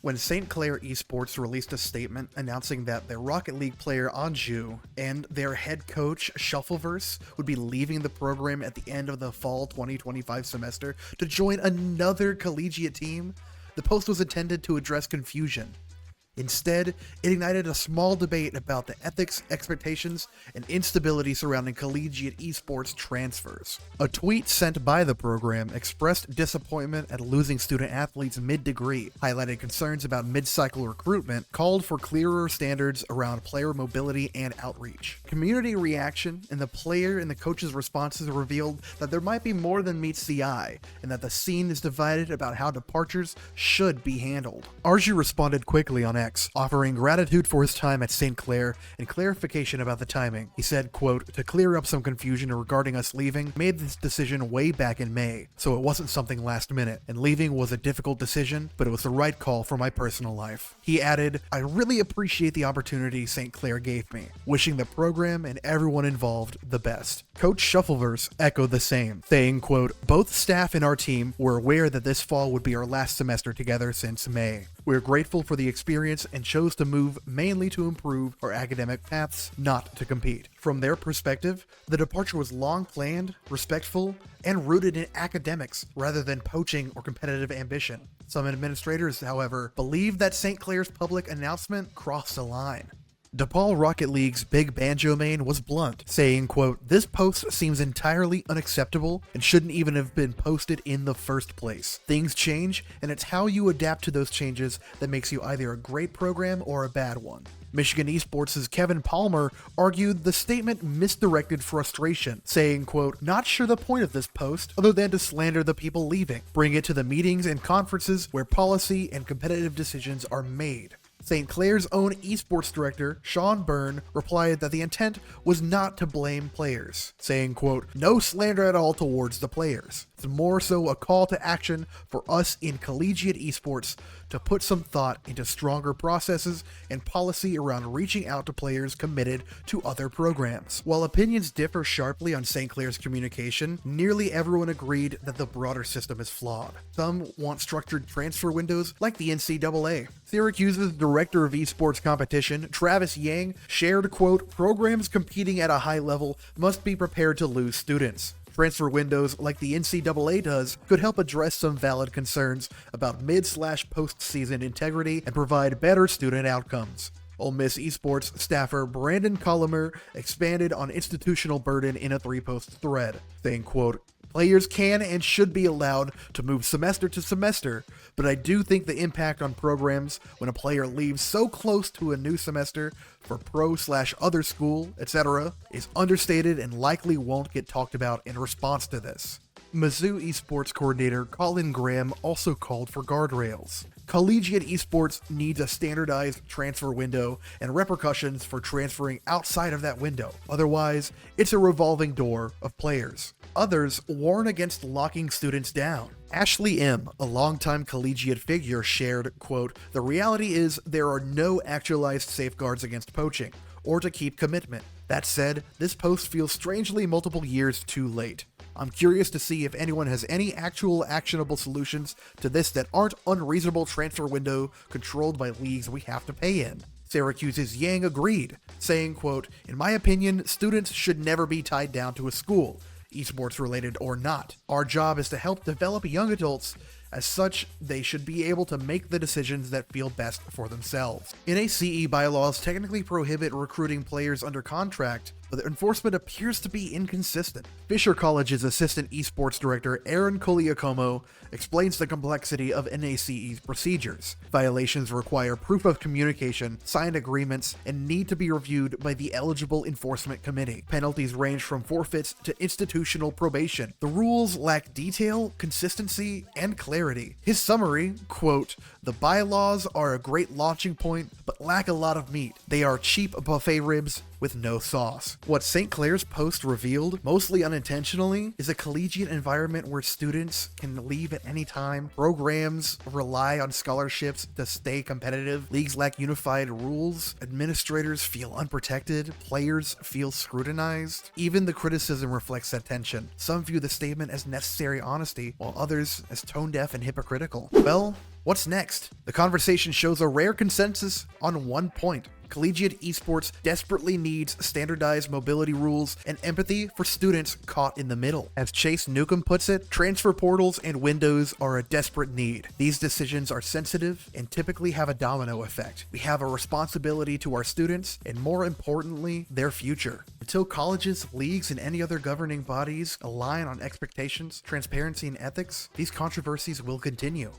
when St. Clair Esports released a statement announcing that their Rocket League player Anju and their head coach Shuffleverse would be leaving the program at the end of the fall 2025 semester to join another collegiate team, the post was intended to address confusion. Instead, it ignited a small debate about the ethics, expectations, and instability surrounding collegiate esports transfers. A tweet sent by the program expressed disappointment at losing student athletes mid-degree, highlighted concerns about mid-cycle recruitment, called for clearer standards around player mobility and outreach. Community reaction and the player and the coach's responses revealed that there might be more than meets the eye, and that the scene is divided about how departures should be handled. Arju responded quickly on X, offering gratitude for his time at St. Clair and clarification about the timing. He said, quote, "To clear up some confusion regarding us leaving, made this decision way back in May, so it wasn't something last minute, and leaving was a difficult decision, but it was the right call for my personal life." He added, "I really appreciate the opportunity St. Clair gave me, wishing the program and everyone involved the best." Coach Shuffleverse echoed the same, saying, quote, "Both staff and our team were aware that this fall would be our last semester together since May. We're grateful for the experience and chose to move mainly to improve our academic paths, not to compete." From their perspective, the departure was long planned, respectful, and rooted in academics rather than poaching or competitive ambition. Some administrators, however, believe that St. Clair's public announcement crossed a line. DePaul Rocket League's Big Banjo main was blunt, saying, quote, "This post seems entirely unacceptable and shouldn't even have been posted in the first place. Things change, and it's how you adapt to those changes that makes you either a great program or a bad one." Michigan Esports' Kevin Palmer argued the statement misdirected frustration, saying, quote, "Not sure the point of this post other than to slander the people leaving. Bring it to the meetings and conferences where policy and competitive decisions are made." St. Clair's own esports director, Sean Byrne, replied that the intent was not to blame players, saying, quote, "No slander at all towards the players. It's more so a call to action for us in collegiate esports to put some thought into stronger processes and policy around reaching out to players committed to other programs." While opinions differ sharply on St. Clair's communication, nearly everyone agreed that the broader system is flawed. Some want structured transfer windows like the NCAA. Syracuse's director of esports competition, Travis Yang, shared, quote, "Programs competing at a high level must be prepared to lose students. Transfer windows like the NCAA does could help address some valid concerns about mid/post-season integrity and provide better student outcomes." Ole Miss Esports staffer Brandon Colomer expanded on institutional burden in a 3-post thread, saying, quote, "Players can and should be allowed to move semester to semester, but I do think the impact on programs when a player leaves so close to a new semester for pro/other school, etc., is understated and likely won't get talked about in response to this." Mizzou Esports coordinator Colin Graham also called for guardrails. Collegiate Esports needs a standardized transfer window and repercussions for transferring outside of that window. Otherwise, it's a revolving door of players. Others warn against locking students down. Ashley M., a longtime collegiate figure, shared, quote, "The reality is there are no actualized safeguards against poaching, or to keep commitment. That said, this post feels strangely multiple years too late. I'm curious to see if anyone has any actual actionable solutions to this that aren't unreasonable transfer window controlled by leagues we have to pay in." Syracuse's Yang agreed, saying, quote, "In my opinion, students should never be tied down to a school, esports related or not. Our job is to help develop young adults. As such, they should be able to make the decisions that feel best for themselves." NACE bylaws technically prohibit recruiting players under contract, but the enforcement appears to be inconsistent. Fisher College's assistant esports director Aaron Koliakomo explains the complexity of NACE's procedures. Violations require proof of communication, signed agreements, and need to be reviewed by the eligible enforcement committee. Penalties range from forfeits to institutional probation. The rules lack detail, consistency, and clarity. His summary, quote, "The bylaws are a great launching point, but lack a lot of meat. They are cheap buffet ribs with no sauce. What St. Clair's post revealed, mostly unintentionally, is a collegiate environment where students can leave at any time, programs rely on scholarships to stay competitive, leagues lack unified rules, administrators feel unprotected, players feel scrutinized. Even the criticism reflects that tension. Some view the statement as necessary honesty, while others as tone-deaf and hypocritical. Well, what's next? The conversation shows a rare consensus on one point. Collegiate Esports desperately needs standardized mobility rules and empathy for students caught in the middle. As Chase Newcomb puts it, transfer portals and windows are a desperate need. These decisions are sensitive and typically have a domino effect. We have a responsibility to our students and, more importantly, their future. Until colleges, leagues, and any other governing bodies align on expectations, transparency, and ethics, these controversies will continue.